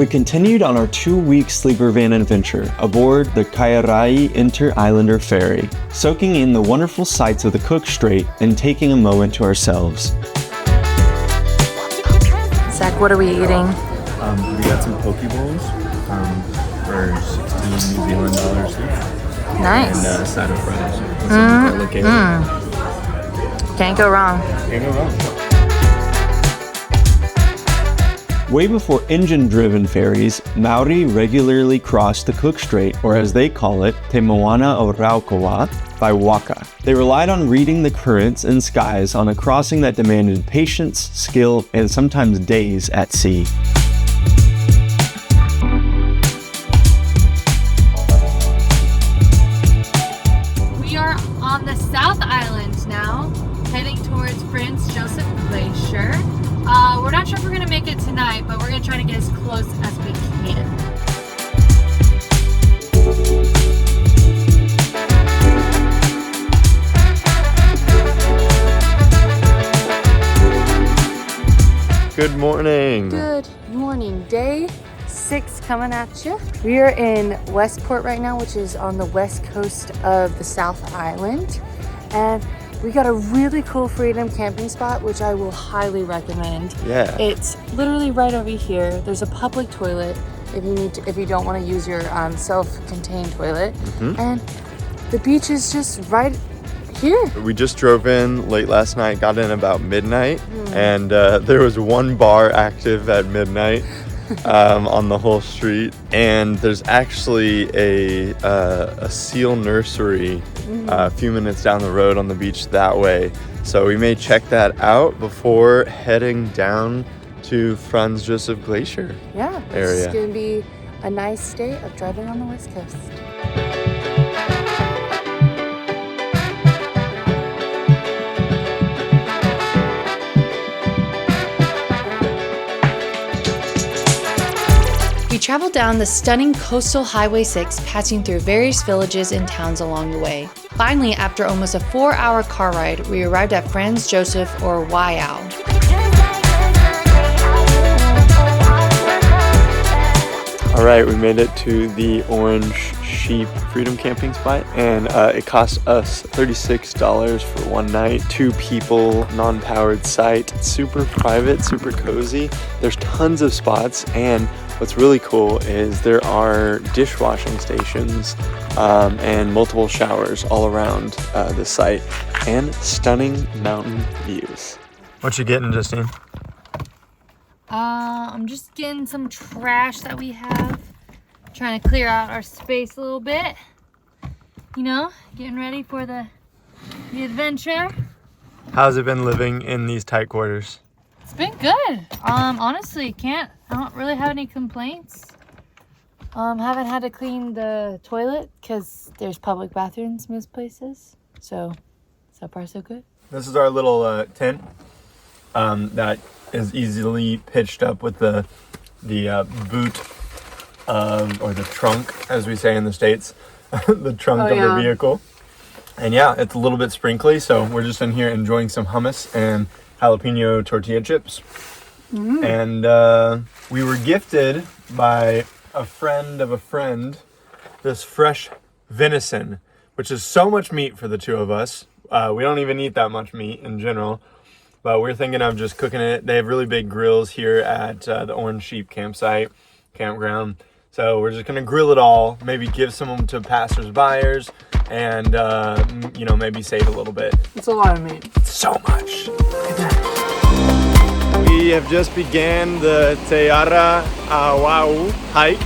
We continued on our 2-week sleeper van adventure aboard the Kaiarai Inter-Islander Ferry, soaking in the wonderful sights of the Cook Strait and taking a moment to ourselves. Zach, what are we eating? We got some poke bowls for 16 New Zealand dollars each. Nice. And a side of fries. And some garlic ale. Can't go wrong. Can't go wrong. Way before engine-driven ferries, Maori regularly crossed the Cook Strait, or as they call it, Te Moana o Raukawa, by waka. They relied on reading the currents and skies on a crossing that demanded patience, skill, and sometimes days at sea. We are on the South Island now, heading towards Franz Joseph Glacier. We're not sure if we're going to make it tonight, but we're going to try to get as close as we can. Good morning. Good morning. Day 6 coming at you. We are in Westport right now, which is on the west coast of the South Island. And we got a really cool Freedom camping spot, which I will highly recommend. Yeah. It's literally right over here. There's a public toilet if you don't want to use your self-contained toilet. And the beach is just right here. We just drove in late last night, got in about midnight, and there was one bar active at midnight on the whole street. And there's actually a seal nursery a few minutes down the road on the beach that way. So we may check that out before heading down to Franz Joseph Glacier area. It's going to be a nice day of driving on the west coast. We traveled down the stunning coastal Highway 6, passing through various villages and towns along the way. Finally, after almost a 4-hour car ride, we arrived at Franz Joseph, or Waiau. All right, we made it to the Orange Sheep Freedom camping spot, and it cost us $36 for one night, 2 people, non-powered site, super private, super cozy. There's tons of spots, and what's really cool is there are dishwashing stations and multiple showers all around the site, and stunning mountain views. What you getting, Justine? I'm just getting some trash that we have. Trying to clear out our space a little bit. You know, getting ready for the adventure. How's it been living in these tight quarters? It's been good. Honestly, I don't really have any complaints. Haven't had to clean the toilet because there's public bathrooms most places. So far so good. This is our little tent that is easily pitched up with the boot or the trunk, as we say in the States, the trunk of the vehicle. And yeah, it's a little bit sprinkly, so we're just in here enjoying some hummus and jalapeno tortilla chips. And we were gifted by a friend of a friend this fresh venison, which is so much meat for the two of us. We don't even eat that much meat in general, but we're thinking of just cooking it. They have really big grills here at the Orange Sheep campground. So we're just gonna grill it all, maybe give some to passers-byers, and maybe save a little bit. It's a lot of meat. So much. Look at that. We have just began the Te Aotearoa hike.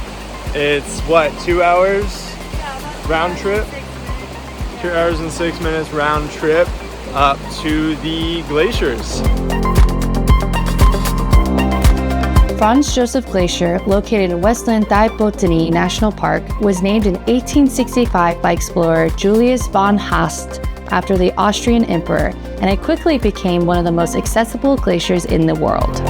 It's 2 hours round trip? 2 hours and 6 minutes round trip up to the glaciers. Franz Joseph Glacier, located in Westland Daibotany National Park, was named in 1865 by explorer Julius von Haast after the Austrian emperor, and it quickly became one of the most accessible glaciers in the world.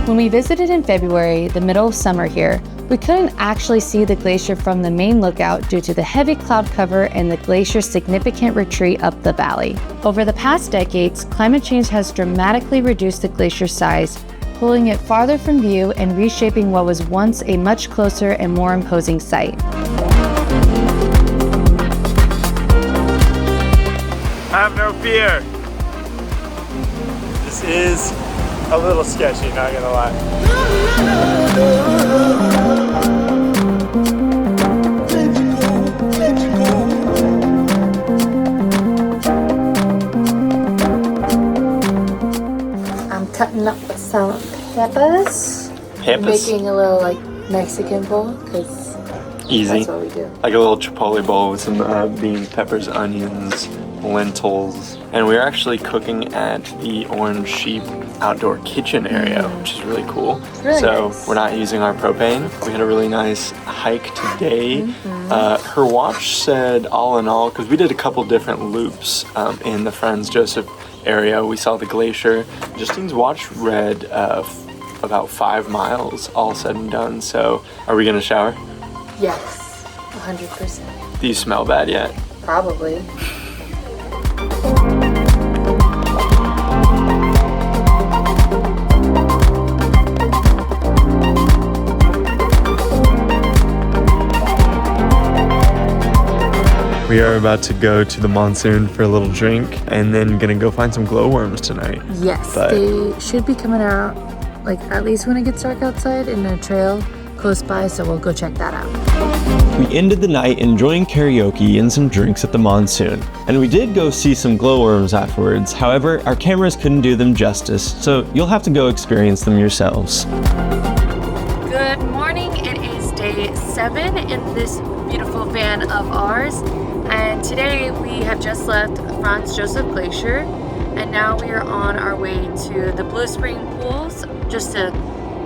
When we visited in February, the middle of summer here, we couldn't actually see the glacier from the main lookout due to the heavy cloud cover and the glacier's significant retreat up the valley. Over the past decades, climate change has dramatically reduced the glacier's size, pulling it farther from view and reshaping what was once a much closer and more imposing sight. Have no fear. This is a little sketchy, not gonna lie. I'm cutting up some peppers. Making a little like Mexican bowl because Easy. that's what we do. Like a little chipotle bowl with some beans, peppers, onions, lentils. And we're actually cooking at the Orange Sheep outdoor kitchen area, which is really cool. Really so nice. we're not using our propane. We had a really nice hike today. Her watch said all in all, because we did a couple different loops in the Franz Joseph area. We saw the glacier. Justine's watch read about 5 miles all said and done. So are we gonna shower? Yes, 100%. Do you smell bad yet? Probably. We are about to go to the monsoon for a little drink and then gonna go find some glowworms tonight. Yes, But- they should be coming out like at least when it gets dark outside in a trail close by, so we'll go check that out. We ended the night enjoying karaoke and some drinks at the monsoon. And we did go see some glowworms afterwards. However, our cameras couldn't do them justice, so you'll have to go experience them yourselves. Good morning. It is day 7 in this beautiful van of ours. And today we have just left Franz Joseph Glacier. And now we are on our way to the Blue Spring pools just to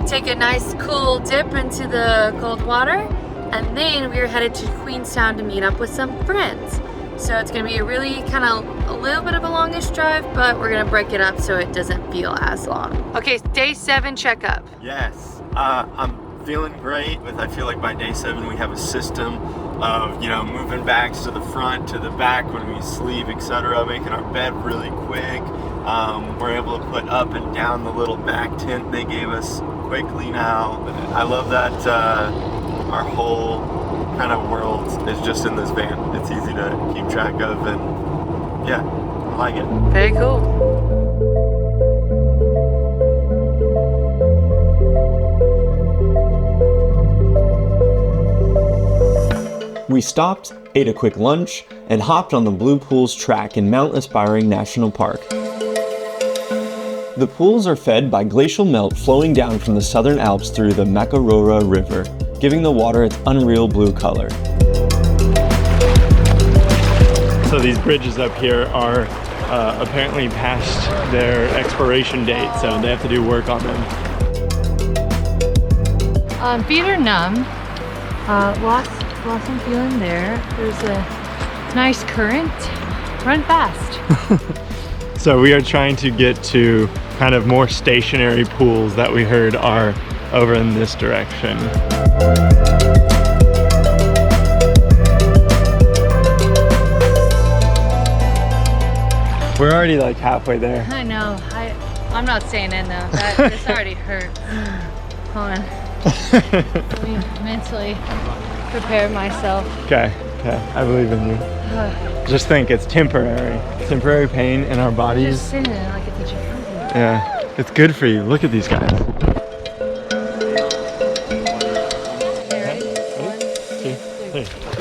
take a nice cool dip into the cold water. And then we are headed to Queenstown to meet up with some friends. So it's gonna be a really a little bit of a longish drive, but we're gonna break it up so it doesn't feel as long. Okay, day 7 checkup. Yes, I'm feeling great. I feel like by day 7 we have a system of moving backs to the front, to the back when we sleep, etc. Making our bed really quick. We're able to put up and down the little back tent they gave us quickly now. I love that our whole kind of world is just in this van. It's easy to keep track of, and yeah, I like it. Very cool. We stopped, ate a quick lunch, and hopped on the Blue Pools track in Mount Aspiring National Park. The pools are fed by glacial melt flowing down from the southern Alps through the Aotearoa River, giving the water its unreal blue color. So these bridges up here are apparently past their expiration date, so they have to do work on them. Feet are numb. Lost some feeling there. There's a nice current. Run fast. So we are trying to get to kind of more stationary pools that we heard are over in this direction. We're already like halfway there. I know. I'm not staying in though. This already hurts. Hold on. Let me mentally prepare myself. Okay, I believe in you. Just think it's temporary. Temporary pain in our bodies. Just sitting in it like it's a jacuzzi. Yeah, it's good for you. Look at these guys. Okay, ready? 1, 2, 3.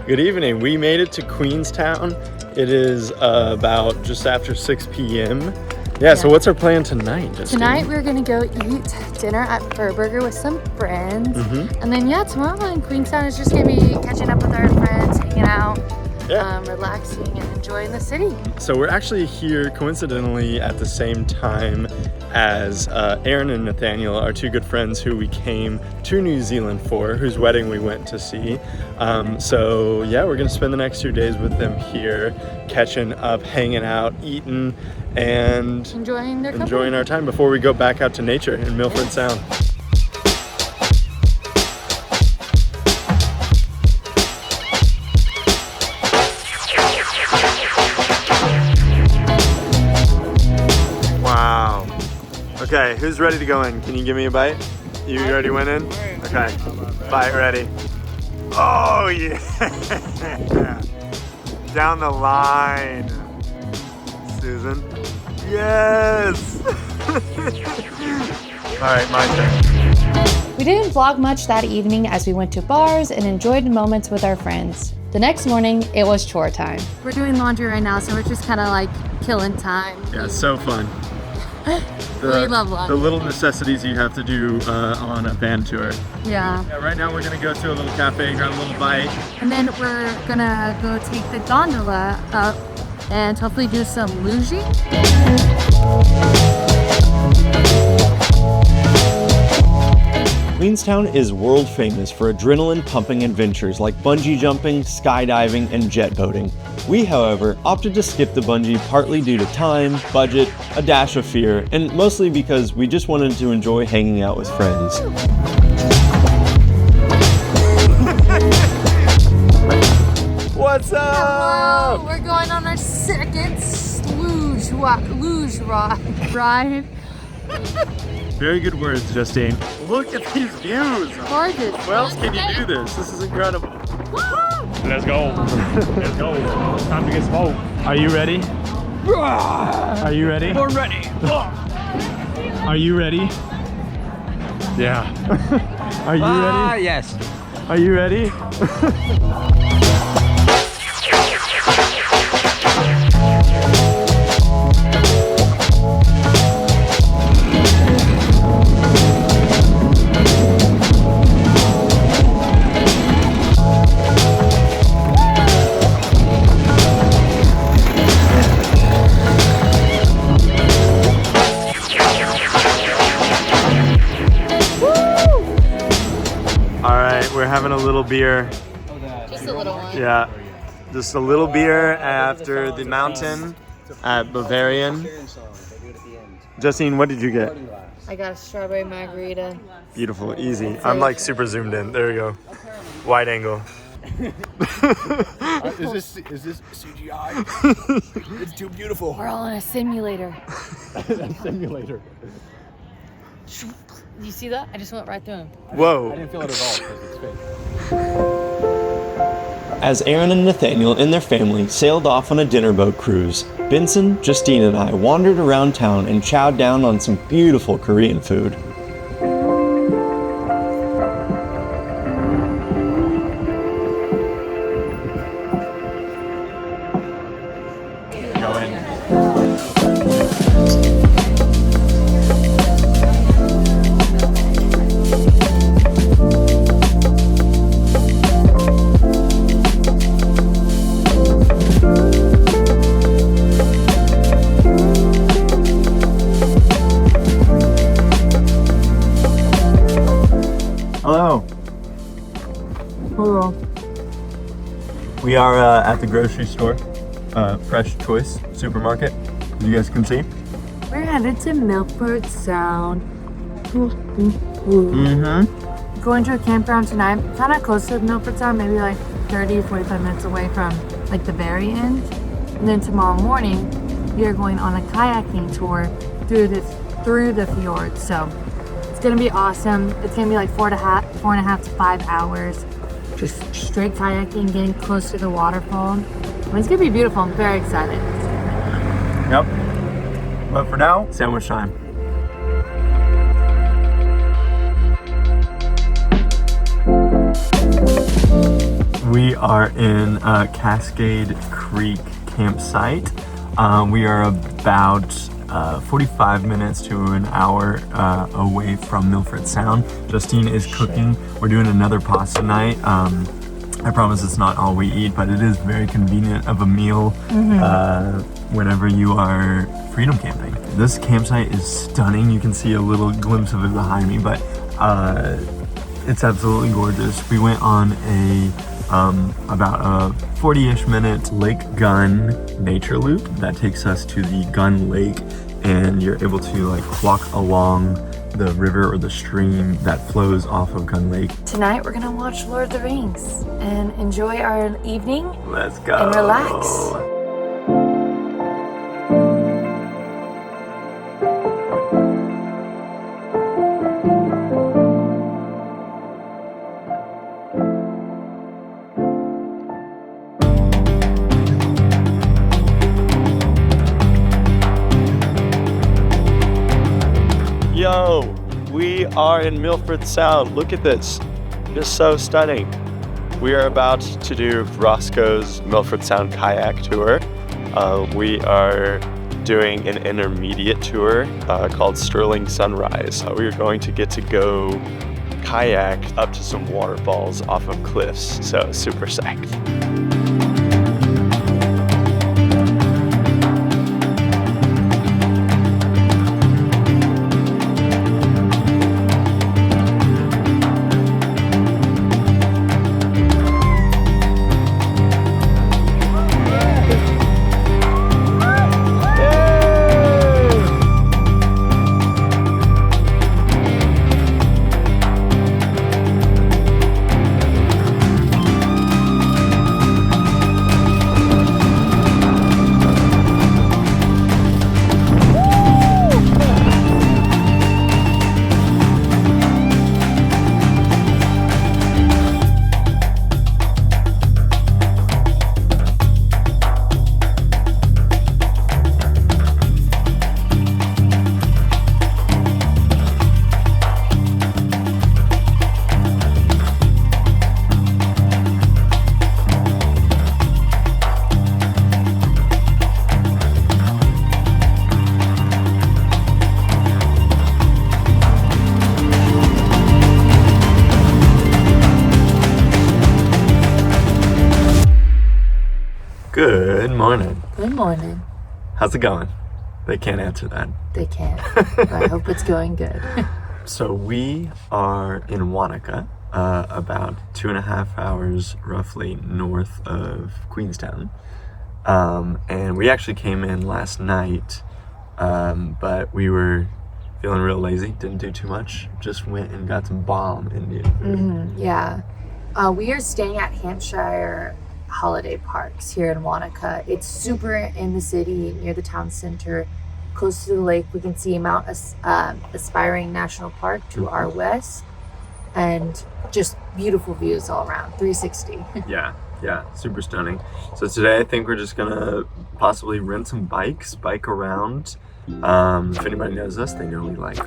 Good evening. We made it to Queenstown. It is about just after 6 p.m. Yeah, so what's our plan tonight, Justine? Tonight we're gonna go eat dinner at Burger with some friends. And then tomorrow in Queenstown is just gonna be catching up with our friends, hanging out, relaxing and enjoying the city. So we're actually here coincidentally at the same time as Aaron and Nathaniel, our two good friends who we came to New Zealand for, whose wedding we went to see. So yeah, we're gonna spend the next 2 days with them here, catching up, hanging out, eating, and enjoying our time before we go back out to nature in Milford Sound. Wow. Okay, who's ready to go in? Can you give me a bite? You already went in? Okay, bite ready. Oh yeah! Down the line. Susan. Yes! All right, my turn. We didn't vlog much that evening as we went to bars and enjoyed moments with our friends. The next morning, it was chore time. We're doing laundry right now, so we're just kind of like killing time. Yeah, it's so fun. We love laundry. The little necessities you have to do on a van tour. Yeah. Right now we're gonna go to a little cafe, grab a little bite. And then we're gonna go take the gondola up and hopefully do some lugeing. Queenstown is world famous for adrenaline-pumping adventures like bungee jumping, skydiving, and jet boating. We, however, opted to skip the bungee partly due to time, budget, a dash of fear, and mostly because we just wanted to enjoy hanging out with friends. What's up? Hello, we're going on our second luge ride. Very good words, Justine. Look at these views. Gorgeous. What else can you do this? This is incredible. Let's go. Let's go. Time to get smoked. Are you ready? Are you ready? We're ready. Are you ready? Yeah. Are you ready? Yes. Are you ready? We're having a little beer. Just a little one. Yeah, just a little beer after the mountain at Bavarian. Justine, what did you get? I got a strawberry margarita. Beautiful, easy. I'm like super zoomed in. There we go. Wide angle. Is this CGI? It's too beautiful. We're all in a simulator. Simulator. Do you see that? I just went right through him. Whoa. I didn't feel it at all because it's fake. As Aaron and Nathaniel and their family sailed off on a dinner boat cruise, Benson, Justine, and I wandered around town and chowed down on some beautiful Korean food. Go in. Hello. Hello. We are at the grocery store, Fresh Choice Supermarket, as you guys can see. We're headed to Milford Sound. Going to a campground tonight, kind of close to Milford Sound, maybe like 30, 45 minutes away from like the very end. And then tomorrow morning, we are going on a kayaking tour through the fjord. So it's gonna be awesome. It's gonna be like 4.5 to 5 hours. Just straight kayaking, getting close to the waterfall. And it's gonna be beautiful. I'm very excited. Yep. But for now, sandwich time. We are in Cascade Creek campsite. We are about 45 minutes to an hour away from Milford Sound. Justine is cooking. We're doing another pasta night. I promise it's not all we eat, but it is very convenient of a meal whenever you are freedom camping. This campsite is stunning. You can see a little glimpse of it behind me, but it's absolutely gorgeous. We went on about a 40-ish minute Lake Gun nature loop that takes us to the Gun Lake, and you're able to like walk along the river or the stream that flows off of Gun Lake. Tonight we're gonna watch Lord of the Rings and enjoy our evening. Let's go. And relax. Yo, we are in Milford Sound. Look at this. Just so stunning. We are about to do Roscoe's Milford Sound kayak tour. We are doing an intermediate tour called Sterling Sunrise. We are going to get to go kayak up to some waterfalls off of cliffs. So super psyched. Good morning. Good morning. How's it going? They can't answer that. They can't. But I hope it's going good. So we are in Wanaka, about 2.5 hours roughly north of Queenstown. And we actually came in last night, but we were feeling real lazy, didn't do too much, just went and got some bomb Indian food. Yeah. We are staying at Hampshire Holiday Parks here in Wanaka. It's super in the city, near the town center, close to the lake. We can see Mount Aspiring National Park to our west, and just beautiful views all around, 360. Yeah, super stunning. So today I think we're just gonna possibly rent some bikes, bike around. If anybody knows us, they know we like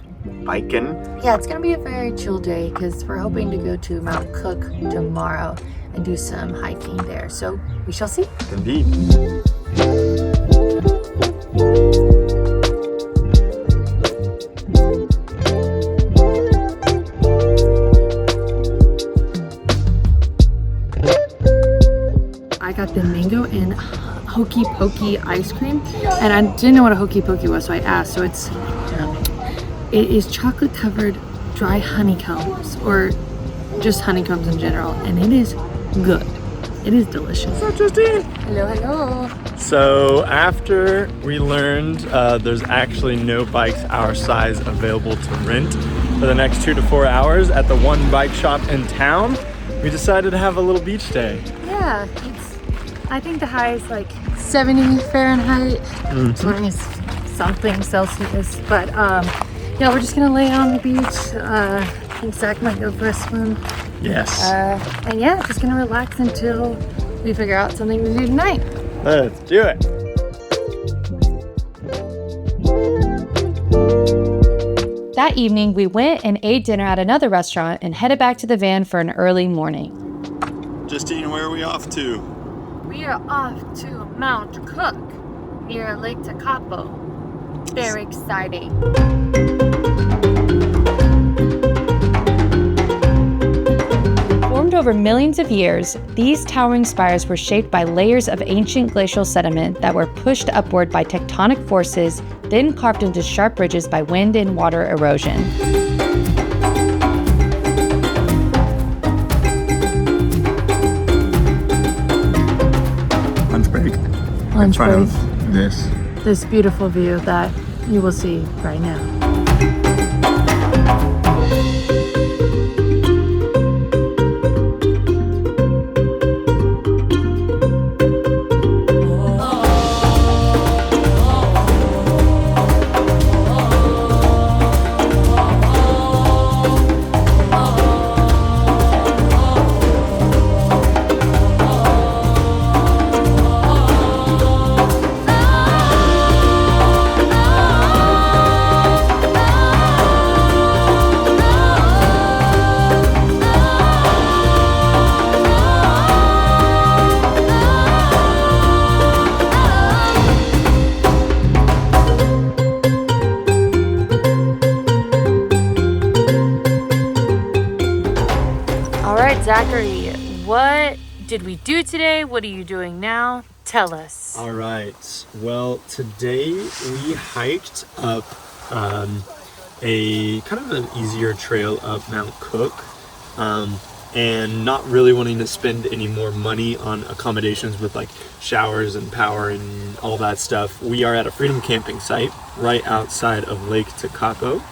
biking. Yeah, it's gonna be a very chill day because we're hoping to go to Mount Cook tomorrow and do some hiking there. So we shall see. Indeed. I got the mango and hokey pokey ice cream, and I didn't know what a hokey pokey was, so I asked. So it is chocolate covered dry honeycombs, or just honeycombs in general, and it is good. It is delicious. What's up, Justine? Hello. So after we learned there's actually no bikes our size available to rent for the next 2 to 4 hours at the one bike shop in town, we decided to have a little beach day. Yeah, I think the high is like 70 Fahrenheit, 20 something Celsius, but yeah, we're just gonna lay on the beach. I think Zach might go for a swim. Yes. And yeah, just gonna relax until we figure out something to do tonight. Let's do it. That evening, we went and ate dinner at another restaurant and headed back to the van for an early morning. Justine, where are we off to? We are off to Mount Cook near Lake Tekapo. Very exciting. Formed over millions of years, these towering spires were shaped by layers of ancient glacial sediment that were pushed upward by tectonic forces, then carved into sharp ridges by wind and water erosion. Lunch break. Lunch In front break. of This beautiful view that you will see right now. Zachary, what did we do today? What are you doing now? Tell us. All right. Well, today we hiked up a kind of an easier trail up Mount Cook, and not really wanting to spend any more money on accommodations with like showers and power and all that stuff. We are at a freedom camping site right outside of Lake Takako.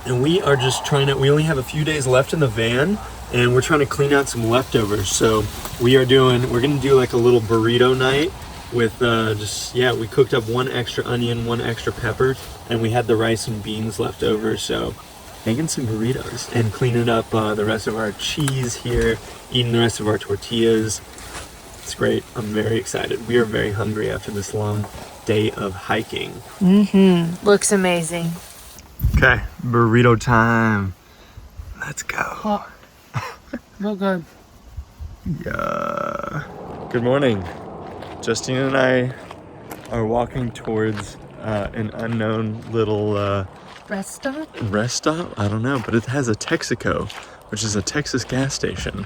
And we are just we only have a few days left in the van, and we're trying to clean out some leftovers. So we're gonna do like a little burrito night with we cooked up one extra onion, one extra pepper, and we had the rice and beans left over. So making some burritos and cleaning up the rest of our cheese here, eating the rest of our tortillas. It's great. I'm very excited. We are very hungry after this long day of hiking. Mm-hmm. Looks amazing. Okay, burrito time. Let's go. Oh, real good. Yeah. Good morning. Justine and I are walking towards an unknown little Rest stop? rest stop. I don't know, but it has a Texaco, which is a Texas gas station.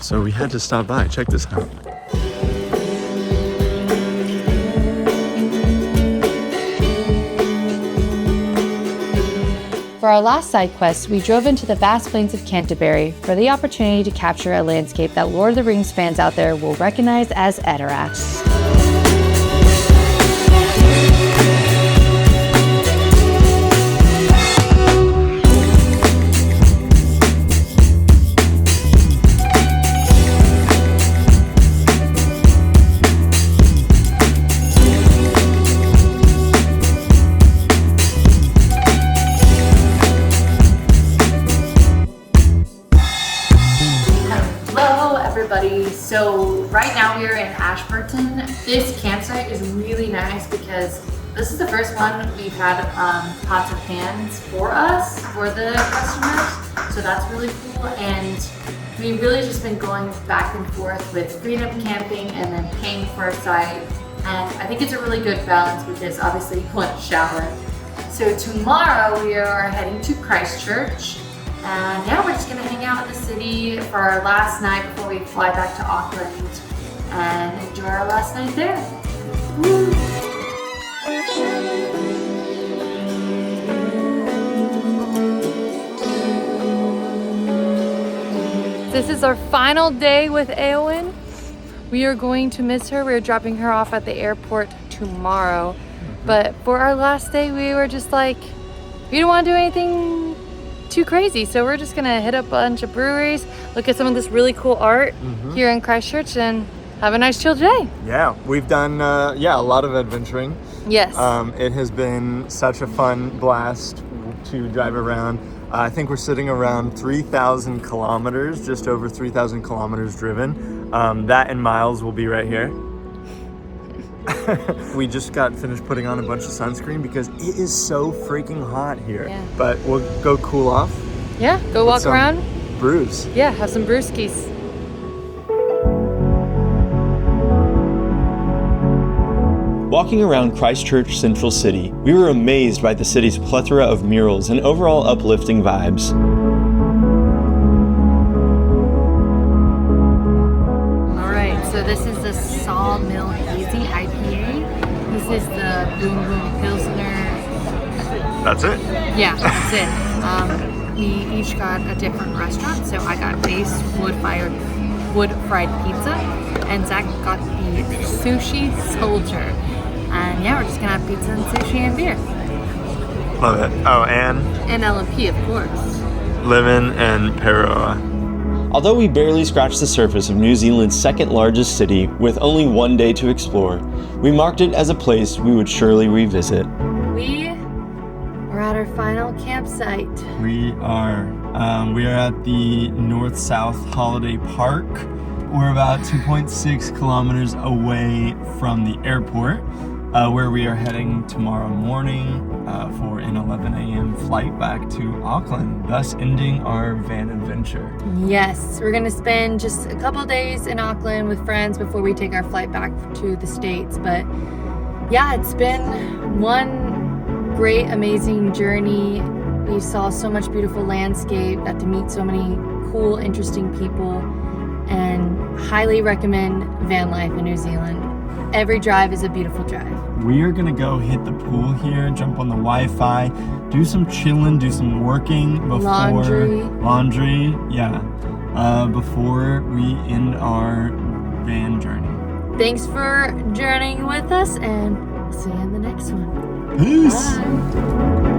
So we had to stop by. Check this out. For our last side quest, we drove into the vast plains of Canterbury for the opportunity to capture a landscape that Lord of the Rings fans out there will recognize as Aotearoa. So right now we are in Ashburton. This campsite is really nice because this is the first one we've had pots and pans for us, for the customers. So that's really cool. And we've really just been going back and forth with freedom camping and then paying for a site. And I think it's a really good balance because obviously you want to shower. So tomorrow we are heading to Christchurch. And yeah, we're just gonna hang out in the city for our last night before we fly back to Auckland and enjoy our last night there. Woo. This is our final day with Eowyn. We are going to miss her. We're dropping her off at the airport tomorrow. But for our last day, we were just like, we don't want to do anything too crazy, so we're just gonna hit up a bunch of breweries, look at some of this really cool art here in Christchurch, and have a nice chill day. Yeah, we've done a lot of adventuring. Yes. It has been such a fun blast to drive around. I think we're sitting around 3,000 kilometers, just over 3,000 kilometers driven. That in miles will be right here. We just got finished putting on a bunch of sunscreen because it is so freaking hot here. Yeah. But we'll go cool off. Yeah, go walk around. Brews. Yeah, have some brewskis. Walking around Christchurch Central City, we were amazed by the city's plethora of murals and overall uplifting vibes. Alright, so this is the Sawmill Hazy IPA. This is the Boom Boom Pilsner. That's it? Yeah, that's it. We each got a different restaurant. So I got base wood-fried pizza, and Zach got the Sushi Soldier. And yeah, we're just gonna have pizza and sushi and beer. Love it. Oh, and LMP, of course. lemon and Aotearoa. Although we barely scratched the surface of New Zealand's second largest city with only one day to explore, we marked it as a place we would surely revisit. We are at our final campsite. We are at the North-South Holiday Park. We're about 2.6 kilometers away from the airport, where we are heading tomorrow morning for an 11 a.m. flight back to Auckland, thus ending our van adventure. Yes, we're gonna spend just a couple days in Auckland with friends before we take our flight back to the States. But yeah, it's been one great, amazing journey. We saw so much beautiful landscape, got to meet so many cool, interesting people, and highly recommend van life in New Zealand. Every drive is a beautiful drive. We are gonna go hit the pool here, jump on the Wi-Fi, do some chilling, do some working before laundry, before we end our van journey. Thanks for journeying with us, and we'll see you in the next one. Peace. Bye.